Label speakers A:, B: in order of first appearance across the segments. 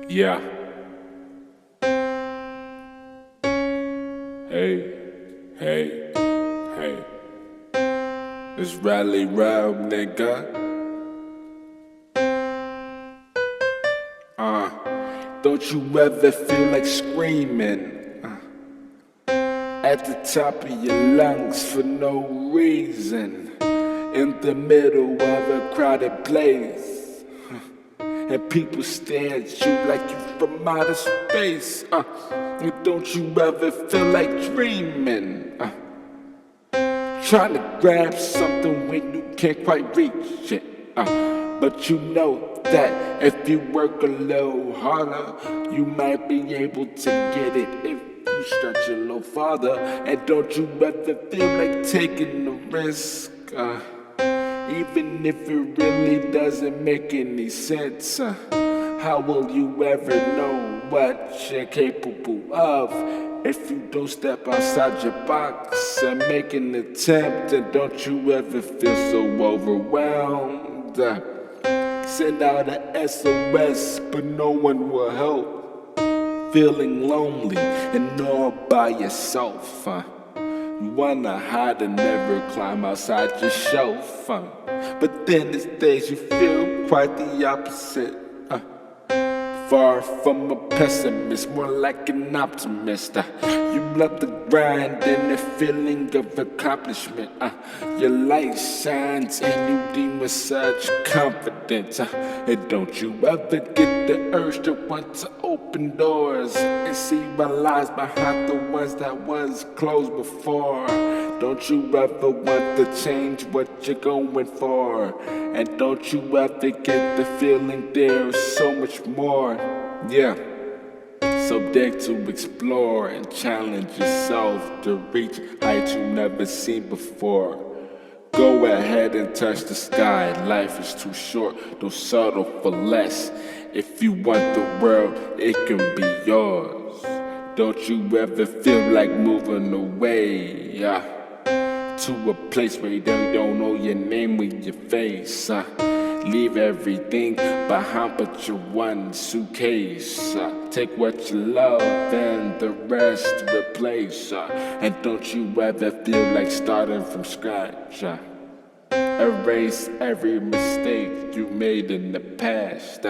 A: Yeah. Hey, hey, hey. It's Riley Rob, nigga. Don't you ever feel like screaming at the top of your lungs for no reason in the middle of a crowded place, and people stare at you like you from outer space. And don't you ever feel like dreaming, trying to grab something when you can't quite reach it, but you know that if you work a little harder, you might be able to get it if you stretch a little farther. And don't you ever feel like taking the risk, even if it really doesn't make any sense? How will you ever know what you're capable of if you don't step outside your box and make an attempt? And don't you ever feel so overwhelmed? Send out a SOS, but no one will help. Feeling lonely and all by yourself. You wanna hide and never climb outside your shelf. But then there's days you feel quite the opposite. Far from a pessimist, more like an optimist. You love the grind and the feeling of accomplishment. Your light shines and you deem with such confidence. And don't you ever get the urge to want to open doors and see my lies behind the ones that was closed before? Don't you ever want to change what you're going for? And don't you ever get the feeling there's so much more? Yeah. So dare to explore and challenge yourself to reach heights you've never seen before. Go ahead and touch the sky. Life is too short. Don't settle for less. If you want the world, it can be yours. Don't you ever feel like moving away, to a place where they don't know your name or your face. Leave everything behind but your one suitcase. Take what you love and the rest replace. And don't you ever feel like starting from scratch. Erase every mistake you made in the past.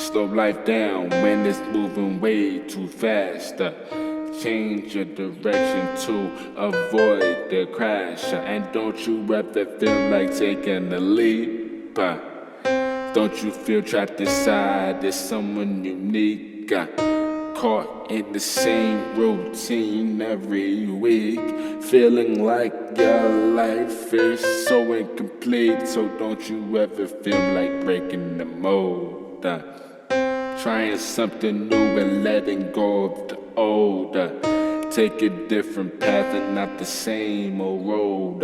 A: Slow life down when it's moving way too fast. Change your direction to avoid the crash. And don't you ever feel like taking a leap? Don't you feel trapped inside? There's someone unique, caught in the same routine every week, feeling like your life is so incomplete. So don't you ever feel like breaking the mold, trying something new and letting go of the old. Take a different path and not the same old road.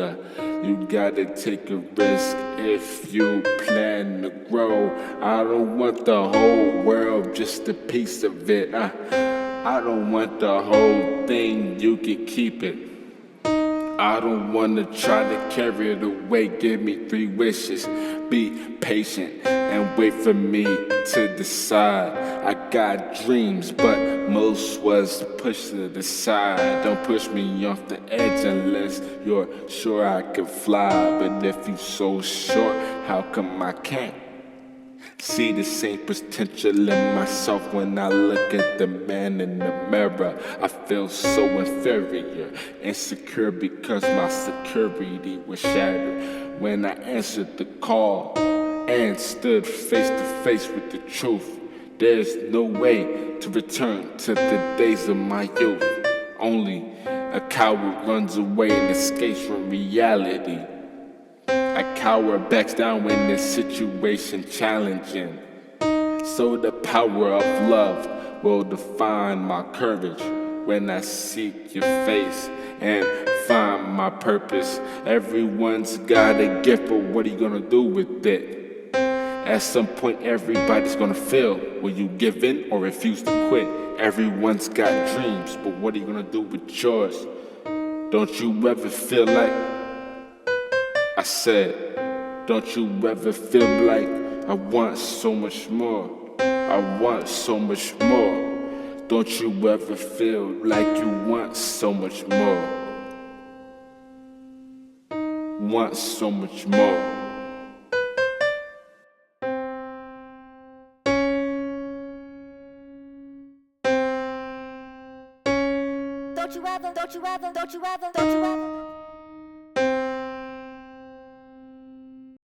A: You gotta take a risk if you plan to grow. I don't want the whole world, just a piece of it. I don't want the whole thing, you can keep it. I don't wanna try to carry it away, give me 3 wishes. Be patient and wait for me to decide. I got dreams, but most was pushed to the side. Don't push me off the edge unless you're sure I can fly. But if you so short, how come I can't see the same potential in myself? When I look at the man in the mirror, I feel so inferior, insecure because my security was shattered. When I answered the call and stood face to face with the truth, there's no way to return to the days of my youth. Only a coward runs away and escapes from reality. A coward backs down when the situation challenging. So the power of love will define my courage when I seek your face and find my purpose. Everyone's got a gift, but what are you gonna do with it? At some point everybody's gonna fail. Will you give in or refuse to quit? Everyone's got dreams, but what are you gonna do with yours? Don't you ever feel like, I said, don't you ever feel like I want so much more? I want so much more. Don't you ever feel like you want so much more? Want so much more.
B: Don't you ever